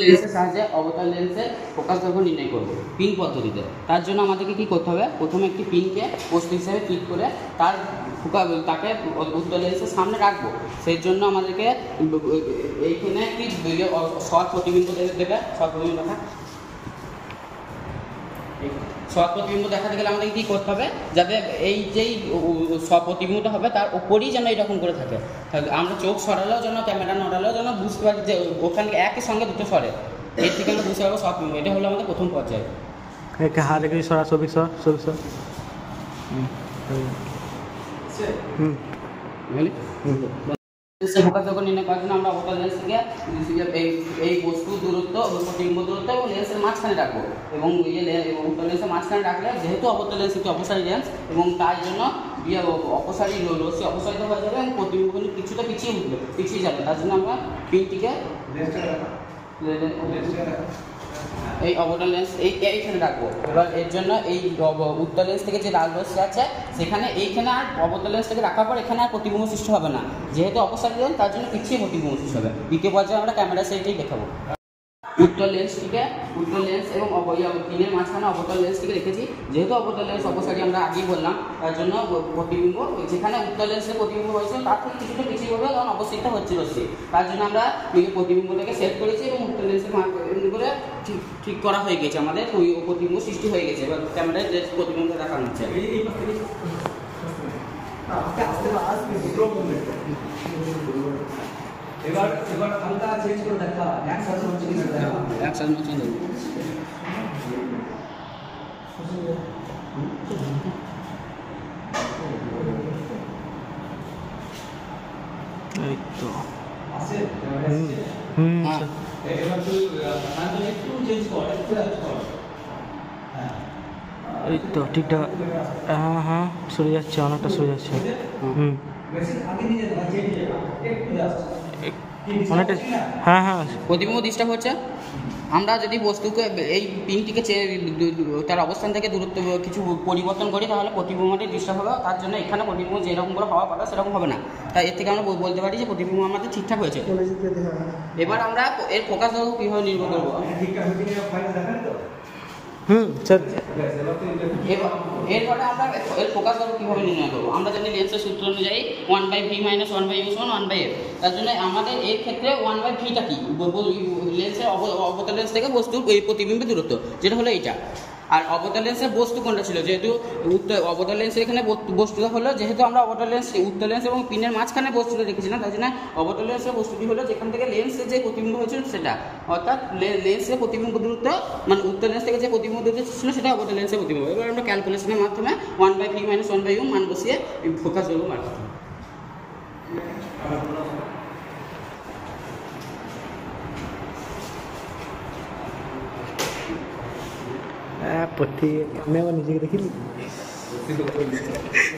লেন্সের সাহায্যে অবতল লেন্সের ফোকাস দৈর্ঘ্য নির্ণয় করব পিন পদ্ধতিতে। তার জন্য আমাদেরকে কি করতে হবে, প্রথমে একটি পিনকে বস্তু হিসেবে ফিট করে তাকে উত্তল লেন্সের সামনে রাখবো। সেই জন্য আমাদেরকে এইখানে একটি সৎ প্রতিবিম্ব দেবে। সৎ প্রতিবিম্ব দেখাতে গেলে আমাদের কি করতে হবে, যাতে এই যেই প্রতিবিম্বটা হবে তার উপরই যেন এরকম করে থাকে। আমরা চোখ সরালেও যেন, ক্যামেরা নড়ালেও যেন বুঝতে পারি যে ওখানে একই সঙ্গে দুটো সরে, এর থেকে আমরা বুঝতে পারবো প্রতিবিম্ব। এটা হলো আমাদের প্রথম পর্যায়ে। হাত রেখে সরা, ছবি সর। ফোকাস দৈর্ঘ্য নির্ণয় করার জন্য আমরা অবতল লেন্স থেকে এই বস্তুর দূরত্ব, প্রতিবিম্ব দূরত্ব এবং লেন্সের মাঝখানে রাখবো। এবং উত্তল লেন্সের মাঝখানে রাখলে যেহেতু অবতল লেন্স একটি অপসারী লেন্স, এবং তার জন্য অপসারী রশ্মি অপসারিত হয়ে যাবে এবং প্রতিবিম্ব কিছুটা পিছিয়ে যাবে। তার জন্য আমরা পিনটিকে এই অবতল লেন্স এইখানে রাখবো। এবার এর জন্য এই উত্তল লেন্স থেকে যে লাল রশ্মি আছে সেখানে এইখানে আর অবতল লেন্স থেকে রাখার পর এখানে আর প্রতিবিম্ব সৃষ্টি হবে না, যেহেতু অপসারী লেন্স তার জন্য পিছিয়ে প্রতিবিম্ব সৃষ্টি হবে। দ্বিতীয় পর্যায়ে আমরা ক্যামেরা সেইটাই দেখাবো। উত্তল লেন্স এবং পিনের মাঝখানে অবতল লেন্সটিকে রেখেছি। যেহেতু অবতল লেন্স অপসারী আমরা আগেই বললাম, তার জন্য প্রতিবিম্ব যেখানে উত্তল লেন্সের প্রতিবিম্ব হয়েছিল তার থেকে কিছুটা পিছিয়ে হবে, কারণ অবস্থিতটা হচ্ছে রশ্মি। তার জন্য আমরা প্রতিবিম্বটাকে সেট করেছি এবং উত্তল লেন্সের করে ঠিক করা হয়ে গেছে। আমাদের ওই প্রতিবিম্ব সৃষ্টি হয়ে গেছে। এবার ক্যামেরায় যে প্রতিবিম্ব দেখানো হচ্ছে। এবার হালকা চেঞ্জ করে দেখা, এই তো এবার তুই একটু চেঞ্জ কর, এই তো ঠিকঠাক। হ্যাঁ সরে যাচ্ছে, অনেকটা সরে যাচ্ছে। অনেকটা হ্যাঁ প্রতিবিম্ব ডিস্টার্ব হচ্ছে। আমরা যদি বস্তুকে এই পিনটিকে তার অবস্থান থেকে দূরত্ব কিছু পরিবর্তন করি তাহলে প্রতিবিম্বটি ডিস্টার্ব হবে। তার জন্য এখানে প্রতিবিম্ব যেরকম করে হওয়া কথা সেরকম হবে না। তাই এর থেকে আমরা বলতে পারি যে প্রতিবিম্ব আমাদের ঠিকঠাক হয়েছে। এবার আমরা এর ফোকাস দৈর্ঘ্য কীভাবে নির্ভর করবো। এরপরে আমরা এর ফোকাস দৈর্ঘ্য কীভাবে নির্ণয় করবো। আমরা জানি লেন্সের সূত্র অনুযায়ী 1/v - 1/u = 1/f। তার জন্য আমাদের এর ক্ষেত্রে 1/vটা কি, লেন্সের অবতল লেন্স থেকে বস্তুর এই প্রতিবিম্বের দূরত্ব, যেটা হলো এইটা। আর অবতল লেন্সের বস্তু কোনটা ছিল, যেহেতু অবতল লেন্সের এখানে বস্তুটা হলো, যেহেতু আমরা অবতল লেন্স উত্তল লেন্স এবং পিনের মাঝখানে বস্তুটা রেখেছিলাম, তার জন্য অবতল লেন্সের বস্তুটি হলো যেখান থেকে লেন্সের যে প্রতিবিম্ব হয়েছিল সেটা, অর্থাৎ লেন্সের প্রতিবিম্ব দূরত্ব মানে উত্তল লেন্স থেকে যে প্রতিবিম্ব দূরত্ব ছিল সেটা অবতল লেন্সের প্রতিবিম্ব। এবার আমরা ক্যালকুলেশনের মাধ্যমে 1/v - 1/u মান বসিয়ে ফোকাস দৈর্ঘ্য বার করতে হবে। আমি আবার নিজেকে দেখিনি।